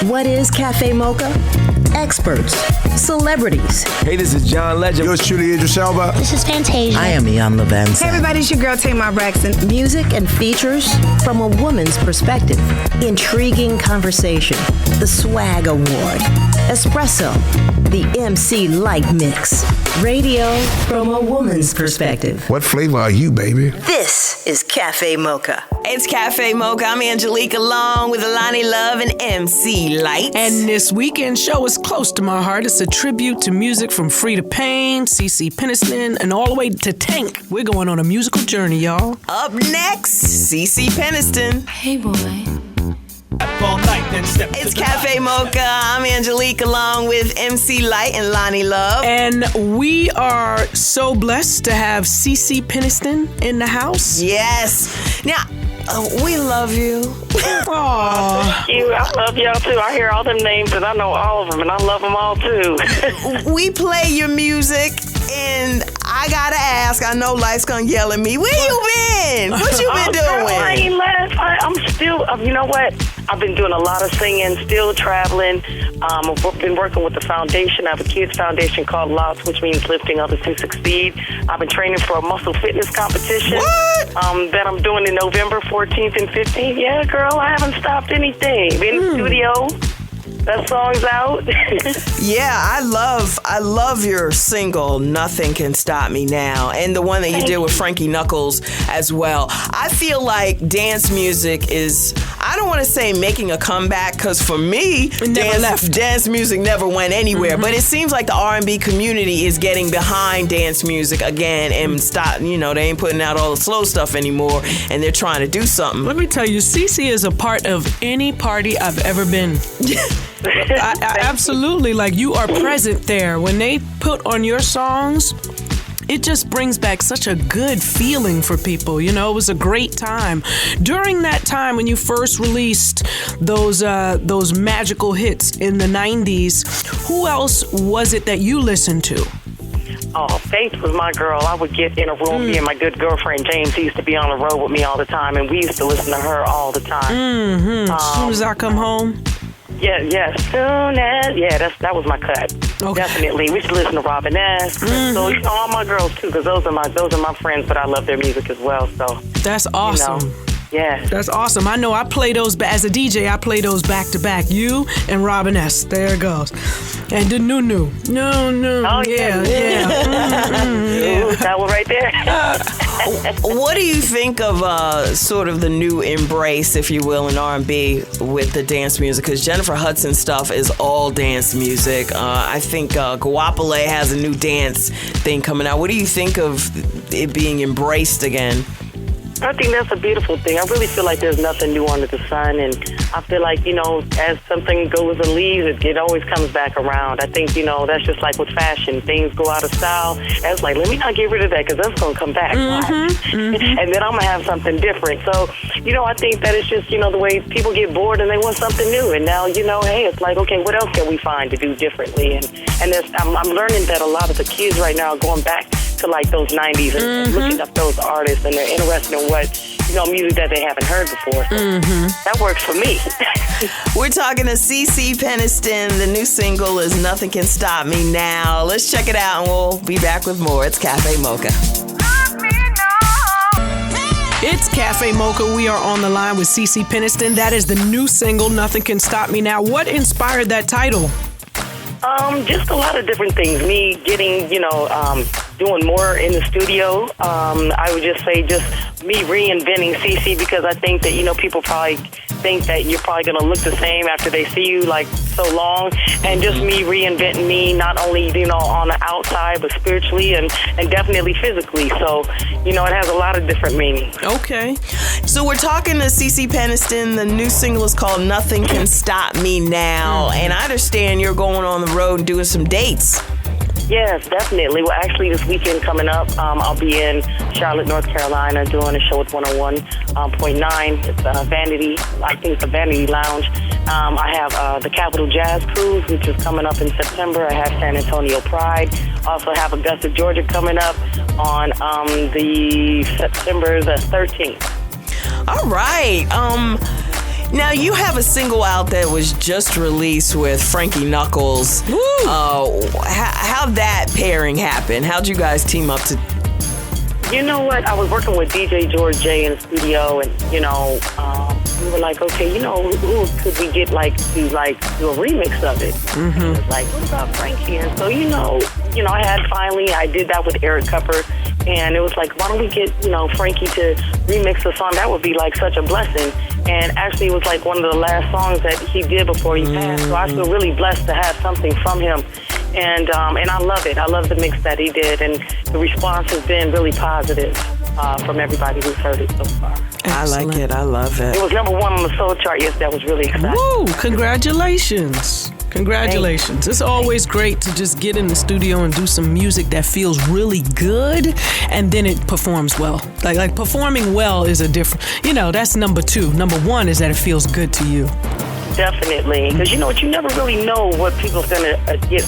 What is Cafe Mocha? Experts, celebrities. Hey, this is John Legend. Yours truly, Idris Elba. This is Fantasia. I am Ian Levanson. Hey everybody, it's your girl Tamar Braxton. Music and features from a woman's perspective. Intriguing conversation. The Swag Award. Espresso. The MC Light Mix. Radio from a woman's perspective. What flavor are you, baby? This is Cafe Mocha. It's Cafe Mocha. I'm Angelique along with Alani Love and MC Light. And this weekend show is close to my heart. It's a tribute to music from Freda Payne, CeCe Peniston, and all the way to Tank. We're going on a musical journey, y'all. Up next, CeCe Peniston. Hey, boy. It's Cafe Mocha. I'm Angelique along with MC Light and Lonnie Love. And we are so blessed to have CeCe Peniston in the house. Yes. Now, we love you. Aww. Thank you. I love y'all too. I hear all them names and I know all of them and I love them all too. We play your music and I gotta ask, I know Light's gonna yell at me. Where you been? What you been doing? I ain't last. I'm still, you know what? I've been doing a lot of singing, still traveling. I've been working with the foundation. I have a kids foundation called LOTS, which means Lifting Others to Succeed. I've been training for a muscle fitness competition. What? That I'm doing in November 14th and 15th. Yeah, girl, I haven't stopped anything. Been in the studio. That song's out. Yeah, I love your single, Nothing Can Stop Me Now, and the one that you did with Frankie Knuckles as well. I feel like dance music is, I don't want to say making a comeback, because for me, dance music never went anywhere, but it seems like the R&B community is getting behind dance music again and stop, they ain't putting out all the slow stuff anymore, and they're trying to do something. Let me tell you, CeCe is a part of any party I've ever been. I absolutely, like, you are present there. When they put on your songs, it just brings back such a good feeling for people. It was a great time. During that time when you first released those magical hits in the 90s, who else was it that you listened to? Oh, Faith was my girl. I would get in a room, me and my good girlfriend James, who used to be on the road with me all the time, and we used to listen to her all the time. As soon as I come home? Yeah. Soon as, that was my cut. Okay. Definitely. We should listen to Robin S. So all my girls too, because those are my friends, but I love their music as well. So that's awesome. Yeah, that's awesome. I know I play those as a DJ. I play those back to back. You and Robin S. There it goes. And the no. Oh yeah. Yeah. That one right there. What do you think of sort of the new embrace, if you will, in R&B with the dance music? Because Jennifer Hudson's stuff is all dance music. I think Guapole has a new dance thing coming out. What do you think of it being embraced again? I think that's a beautiful thing. I really feel like there's nothing new under the sun, and I feel like, as something goes and leaves, it always comes back around. I think, that's just like with fashion. Things go out of style, and it's like, let me not get rid of that, because that's going to come back. And then I'm going to have something different. So, I think that it's just, the way people get bored and they want something new. And now, hey, it's like, okay, what else can we find to do differently? And I'm learning that a lot of the kids right now are going back to like those 90s and looking up those artists, and they're interested in what, music that they haven't heard before. So that works for me. We're talking to CeCe Peniston. The new single is Nothing Can Stop Me Now. Let's check it out and we'll be back with more. It's Cafe Mocha. It's Cafe Mocha. We are on the line with CeCe Peniston. That is the new single, Nothing Can Stop Me Now. What inspired that title? Just a lot of different things. Me getting, doing more in the studio. I would just say just me reinventing CeCe, because I think that, people probably think that you're probably going to look the same after they see you like so long, and just me reinventing me, not only, on the outside, but spiritually and definitely physically. So, it has a lot of different meanings. Okay. So we're talking to CeCe Peniston. The new single is called Nothing Can Stop Me Now. And I understand you're going on the road and doing some dates. Yes, definitely. Well, actually, this weekend coming up, I'll be in Charlotte, North Carolina, doing a show at 101.9. It's Vanity. I think it's a Vanity Lounge. I have the Capital Jazz Cruise, which is coming up in September. I have San Antonio Pride. Also have Augusta, Georgia coming up on the September the 13th. All right. Now, you have a single out that was just released with Frankie Knuckles. Woo! How'd that pairing happen? How'd you guys team up to... You know what? I was working with DJ George J in the studio, and we were like, okay, who could we get to do a remix of it? Mm-hmm. It was like, what about Frankie? And so I did that with Eric Cupper, and it was like, why don't we get Frankie to remix the song? That would be like such a blessing. And actually, it was like one of the last songs that he did before he passed. So I feel really blessed to have something from him. And I love it. I love the mix that he did, and the response has been really positive from everybody who's heard it so far. Excellent. I like it. I love it. It was number 1 on the Soul Chart. Yes, that was really exciting. Woo! Congratulations. Congratulations. It's always great to just get in the studio and do some music that feels really good, and then it performs well. Like performing well is a different, that's number 2. Number 1 is that it feels good to you. Definitely, because you never really know what people's going to get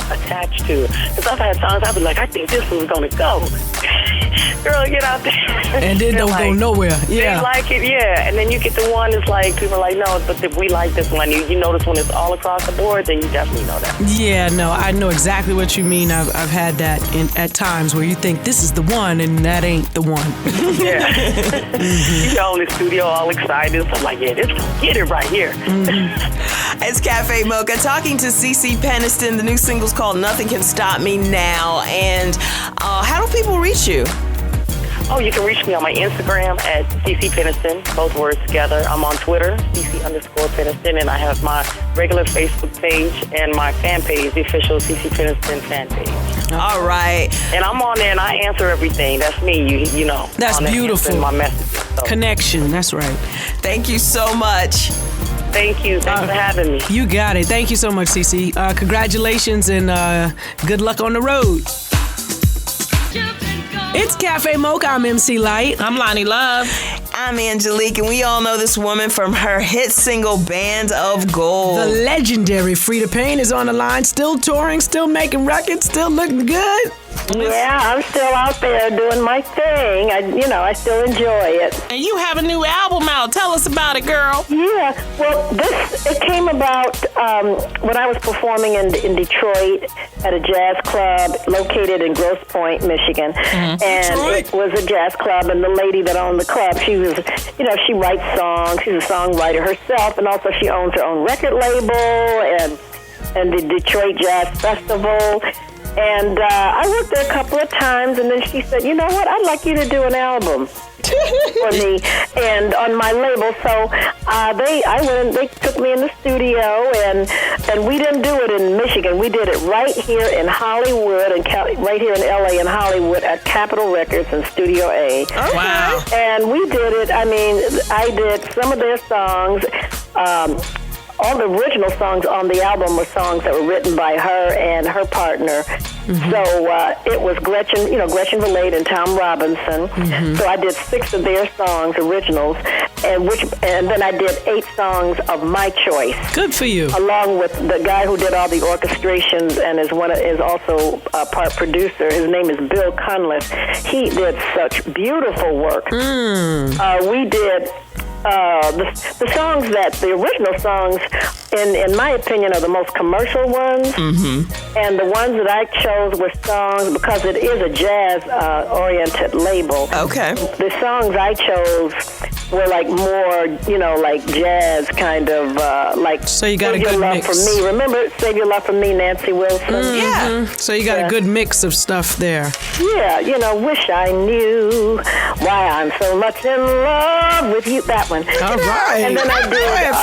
attached to. Because I've had times I've been like, I think this one's going to go. Girl, get out there. And then don't go nowhere. Yeah. They like it, yeah. And then you get the one that's like, people are like, no, but if we like this one, you notice when it's all across the board, then you definitely know that. Yeah, no, I know exactly what you mean. I've had that at times where you think this is the one and that ain't the one. Yeah. You go in the studio all excited. So I'm like, yeah, get it right here. Mm-hmm. It's Cafe Mocha talking to CeCe Peniston. The new single's called Nothing Can Stop Me Now. And how do people reach you? Oh, you can reach me on my Instagram at CeCe Peniston, both words together. I'm on Twitter, CeCe_Peniston, and I have my regular Facebook page and my fan page, the official CeCe Peniston fan page. All right. And I'm on there and I answer everything. That's me, you know. That's beautiful. My messages. So. Connection, that's right. Thank you so much. Thank you. Thanks for having me. You got it. Thank you so much, CeCe. Congratulations and good luck on the road. It's Cafe Mocha. I'm MC Light. I'm Lonnie Love. I'm Angelique, and we all know this woman from her hit single, Band of Gold. The legendary Freda Payne is on the line, still touring, still making records, still looking good. Yeah, I'm still out there doing my thing. I still enjoy it. And you have a new album out. Tell us about it, girl. Yeah, well, it came about when I was performing in Detroit at a jazz club located in Grosse Pointe, Michigan. Mm-hmm. And Detroit. It was a jazz club, and the lady that owned the club, she was, she writes songs. She's a songwriter herself, and also she owns her own record label and the Detroit Jazz Festival. And I worked there a couple of times, and then she said, you know what, I'd like you to do an album for me and on my label. So they took me in the studio, and we didn't do it in Michigan. We did it right here in Hollywood, and right here in L.A. in Hollywood at Capitol Records in Studio A. Okay. Wow. And we did it. I did some of their songs. All the original songs on the album were songs that were written by her and her partner. Mm-hmm. So it was Gretchen Valade and Tom Robinson. Mm-hmm. So I did 6 of their songs, originals, and then I did 8 songs of my choice. Good for you. Along with the guy who did all the orchestrations and is also a part producer. His name is Bill Cunliffe. He did such beautiful work. We did. The songs the original songs, in my opinion, are the most commercial ones. Mm-hmm. And the ones that I chose were songs, because it is a jazz-oriented label. Okay. The songs I chose were like more, like jazz kind of, like so you got Save a good Your Love mix. For Me. Remember Save Your Love For Me, Nancy Wilson? Mm-hmm. Yeah. So you got a good mix of stuff there. Yeah, Wish I Knew Why I'm So Much in Love With You. That one. All right. And then I did a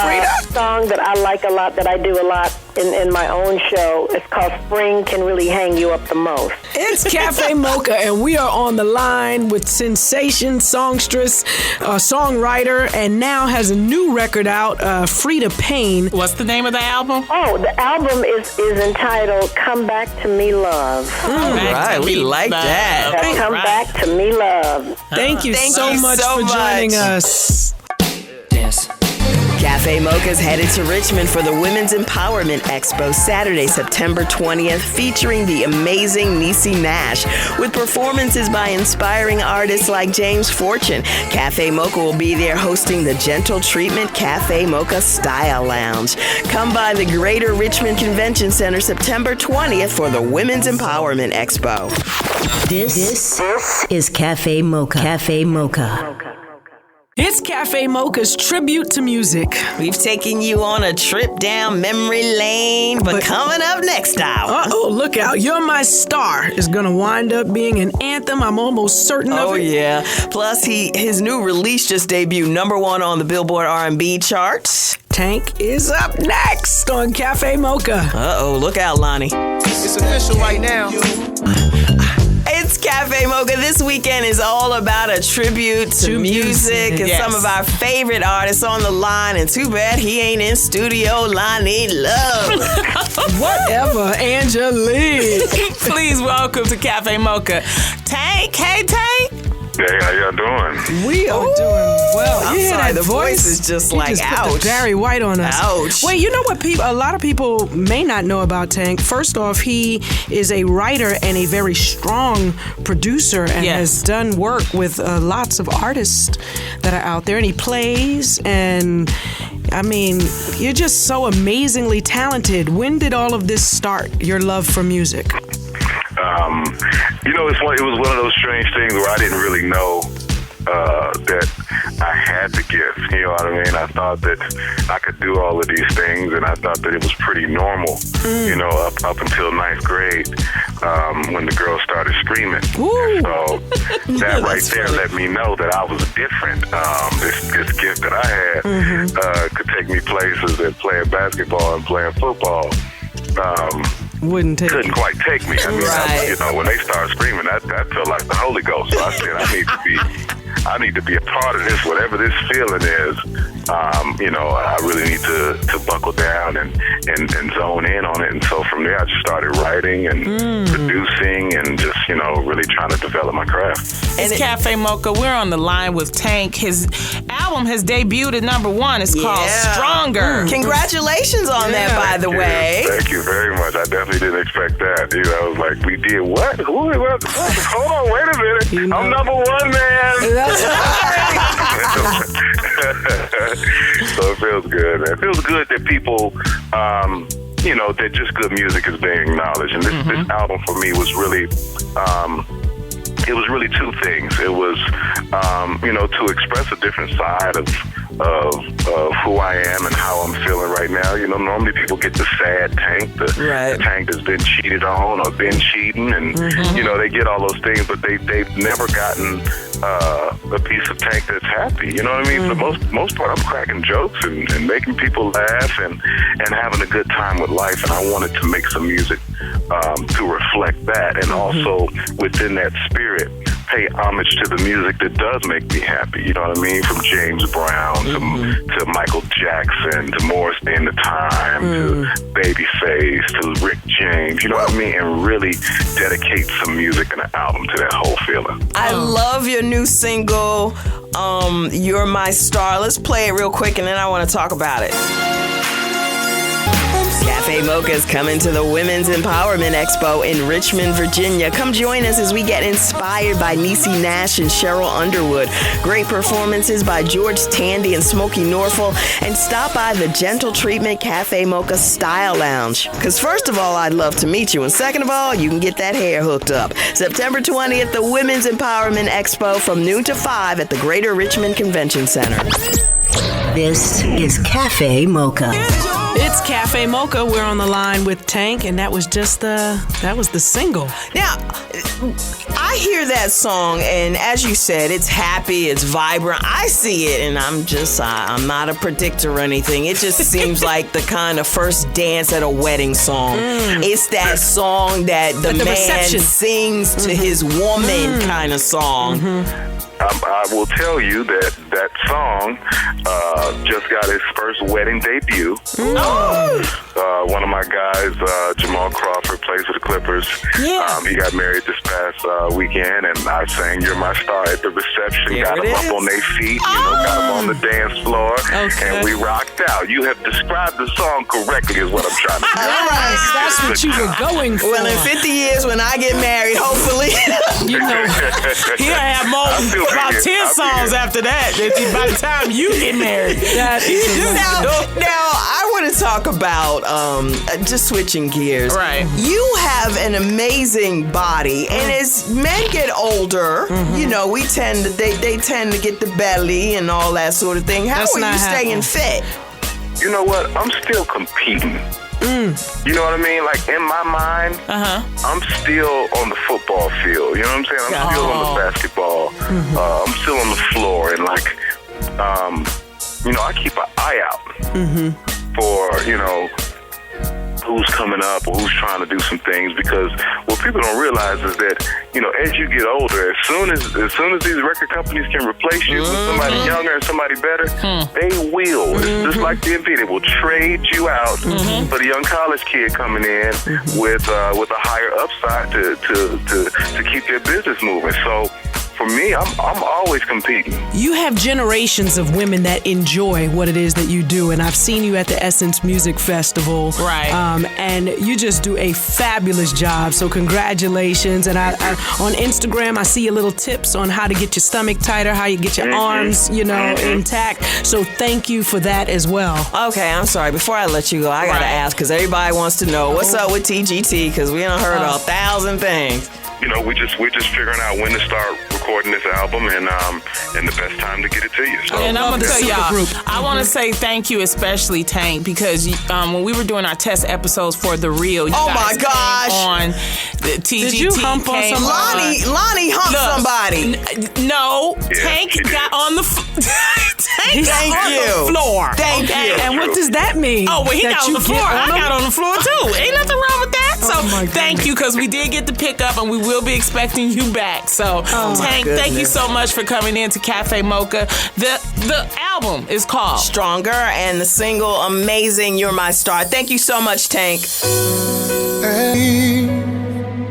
song that I like a lot, that I do a lot in my own show. It's called Spring Can Really Hang You Up the Most. It's Cafe Mocha, and we are on the line with sensation songstress, songwriter, and now has a new record out, Freda Payne. What's the name of the album? Oh, the album is entitled Come Back to Me Love. All right, we like that. Come Back to Me Love. Thank you so much for joining us. Dance. Cafe Mocha is headed to Richmond for the Women's Empowerment Expo Saturday, September 20th, featuring the amazing CeCe Nash, with performances by inspiring artists like James Fortune. Cafe Mocha will be there hosting the Gentle Treatment Cafe Mocha Style Lounge. Come by the Greater Richmond Convention Center September 20th for the Women's Empowerment Expo. This is Cafe Mocha. Cafe Mocha. It's Cafe Mocha's tribute to music. We've taken you on a trip down memory lane, but coming up next hour. Uh-oh, look out. You're My Star is going to wind up being an anthem. I'm almost certain of it. Oh, yeah. Plus, his new release just debuted #1 on the Billboard R&B charts. Tank is up next on Cafe Mocha. Uh-oh, look out, Lonnie. It's official right now. It's Cafe Mocha. This weekend is all about a tribute to music and some of our favorite artists on the line. And too bad he ain't in studio. Lonnie Love. Whatever, Angelique. Please welcome to Cafe Mocha, Tank. Hey, Tank. Hey, how y'all doing? We are doing well. I'm You hear sorry, that the voice is just like, just put ouch. the Barry White on us. Ouch. Wait, you know what a lot of people may not know about Tank? First off, he is a writer and a very strong producer and has done work with lots of artists that are out there. And he plays, and I mean, you're just so amazingly talented. When did all of this start, your love for music? It was one of those strange things where I didn't really know that I had the gift. You know what I mean? I thought that I could do all of these things, and I thought that it was pretty normal, up until 9th grade when the girls started screaming. And so that right there let me know that I was different. This gift that I had could take me places that playing basketball and playing football couldn't quite take me. I mean, when they started screaming, that felt like the Holy Ghost. So I said, I need to be a part of this, whatever this feeling is. I really need to buckle down and zone in on it. And so from there, I just started writing and producing and just, really trying to develop my craft. It's Cafe Mocha. We're on the line with Tank. His album has debuted at #1. It's called Stronger. Congratulations on that, by the way. Thank you very much. I definitely didn't expect that. I was like, we did what? Hold on, wait a minute. I'm #1, man. That's right. So it feels good, man. It feels good that people, that just good music is being acknowledged. And this album for me was really, it was really two things. It was, to express a different side of who I am and how I'm feeling right now. Normally people get the sad Tank, the Tank that's been cheated on or been cheating, and they get all those things, but they've never gotten a piece of Tank that's happy. You know what I mean? For the most part, I'm cracking jokes and making people laugh and having a good time with life. And I wanted to make some music to reflect that, and also within that spirit, pay homage to the music that does make me happy. You know what I mean? From James Brown to Michael Jackson to Morris Day and the Time to Babyface to Rick James. You know what I mean? And really dedicate some music and an album to that whole feeling. I love your new single, You're My Star. Let's play it real quick, and then I want to talk about it. Cafe Mocha is coming to the Women's Empowerment Expo in Richmond, Virginia. Come join us as we get inspired by CeCe Nash and Cheryl Underwood. Great performances by George Tandy and Smokey Norfolk. And stop by the Gentle Treatment Cafe Mocha Style Lounge. Because first of all, I'd love to meet you. And second of all, you can get that hair hooked up. September 20th, the Women's Empowerment Expo from noon to 5 at the Greater Richmond Convention Center. This is Cafe Mocha. It's Cafe Mocha. We're on the line with Tank, and that was just the single. Now, I hear that song, and as you said, it's happy, it's vibrant. I see it, and I'm not a predictor or anything. It just seems like the kind of first dance at a wedding song. It's that song that the man reception sings to his woman kind of song. I will tell you that that song just got his first wedding debut. One of my guys, Jamal Crawford, plays for the Clippers. Yeah. He got married this past weekend, and I sang "You're My Star" at the reception. Got them up on their feet, got them on the dance floor, and we rocked out. You have described the song correctly, is what I'm trying to say. Yes, that's what you were going for. Well, in 50 years, when I get married, hopefully. You know, He'll have about 10 songs after that by the time you get married. That is Now, I want to talk about just switching gears. Right. You have an amazing body, and as men get older, you know, they tend to get the belly and all that sort of thing. How are you staying fit? You know what? I'm still competing. You know what I mean? Like, in my mind, I'm still on the football field. You know what I'm saying? I'm still on the basketball. I'm still on the floor. And, like, I keep an eye out for, who's coming up or who's trying to do some things, because what people don't realize is that, as you get older, as soon as these record companies can replace you with somebody younger and somebody better, they will. It's just like the NBA. They will trade you out for the young college kid coming in with a higher upside to keep their business moving. So for me, I'm always competing. You have generations of women that enjoy what it is that you do, and I've seen you at the Essence Music Festival. Right. And you just do a fabulous job. So congratulations. And I on Instagram, I see your little tips on how to get your stomach tighter, how you get your arms, intact. So thank you for that as well. Okay, I'm sorry. Before I let you go, I gotta ask, because everybody wants to know what's up with TGT, because we done heard 1,000 things. We're just figuring out when to start recording this album and the best time to get it to you. So. And I'm gonna tell y'all, I want to say thank you, especially Tank, because when we were doing our test episodes for The Real, you guys my gosh, on the TGT. Did you hump on somebody? Lonnie humped somebody. No, Tank got on the the floor. Thank you. And what does that mean? Oh, well, he got on the floor. I got on the floor too. Ain't nothing wrong with that. So thank you, because we did get the pickup, and we will be expecting you back. So Tank, thank you so much for coming in to Cafe Mocha. The album is called Stronger, and the single Amazing, You're My Star. Thank you so much, Tank.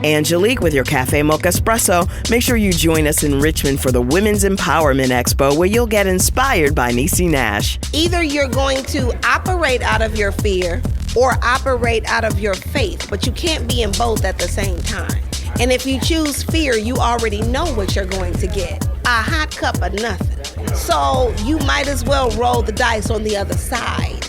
Angelique with your Cafe Mocha Espresso. Make sure you join us in Richmond for the Women's Empowerment Expo, where you'll get inspired by Niecy Nash. Either you're going to operate out of your fear or operate out of your faith, but you can't be in both at the same time. And if you choose fear, you already know what you're going to get. A hot cup of nothing. So you might as well roll the dice on the other side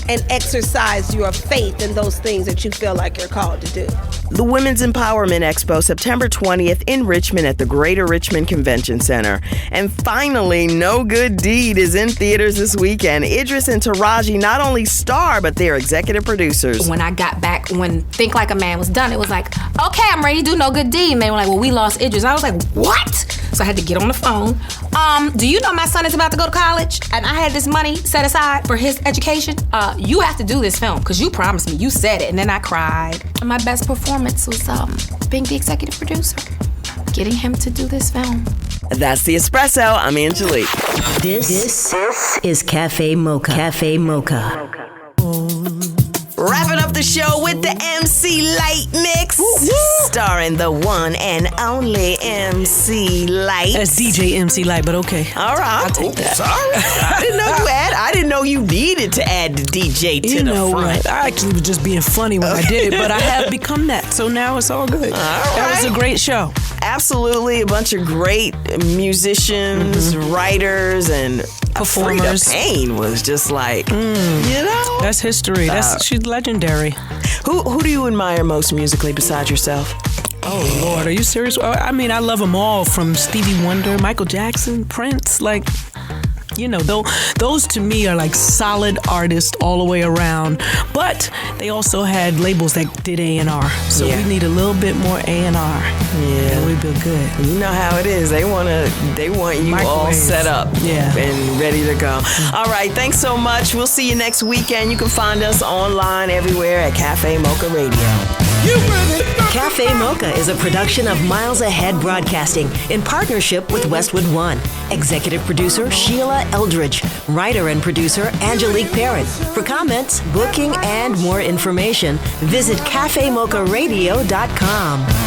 and exercise your faith in those things that you feel like you're called to do. The Women's Empowerment Expo, September 20th in Richmond at the Greater Richmond Convention Center. And finally, No Good Deed is in theaters this weekend. Idris and Taraji not only star, but they're executive producers. When I got back, when Think Like a Man was done, it was like, okay, I'm ready to do No Good Deed. And they were like, well, we lost Idris. I was like, what? So I had to get on the phone. Do you know my son is about to go to college? And I had this money set aside for his education. You have to do this film, because you promised me. You said it. And then I cried. And my best performance was being the executive producer, getting him to do this film. That's the Espresso. I'm Angelique. This is Cafe Mocha. Cafe Mocha. Wrapping up the show with the MC Light Mix, starring the one and only MC Light. That's DJ MC Light, but okay. All right. I'll take that. Sorry. I didn't know you needed to add the DJ to the front. You know what? I actually was just being funny when I did it, but I have become that, so now it's all good. That was a great show. Absolutely. A bunch of great musicians, writers, and performers. Freda Payne was just like, That's history. She's legendary. Who do you admire most musically besides yourself? Oh, Lord. Are you serious? I mean, I love them all, from Stevie Wonder, Michael Jackson, Prince, those to me are like solid artists all the way around. But they also had labels that did A&R. So we need a little bit more A&R. Yeah. And we'd be good. You know how it is. They want you Microwave. All set up and ready to go. All right. Thanks so much. We'll see you next weekend. You can find us online everywhere at Cafe Mocha Radio. Cafe Mocha is a production of Miles Ahead Broadcasting in partnership with Westwood One. Executive producer Sheila Eldridge. Writer and producer Angelique Parent. For comments, booking, and more information, visit cafemocharadio.com.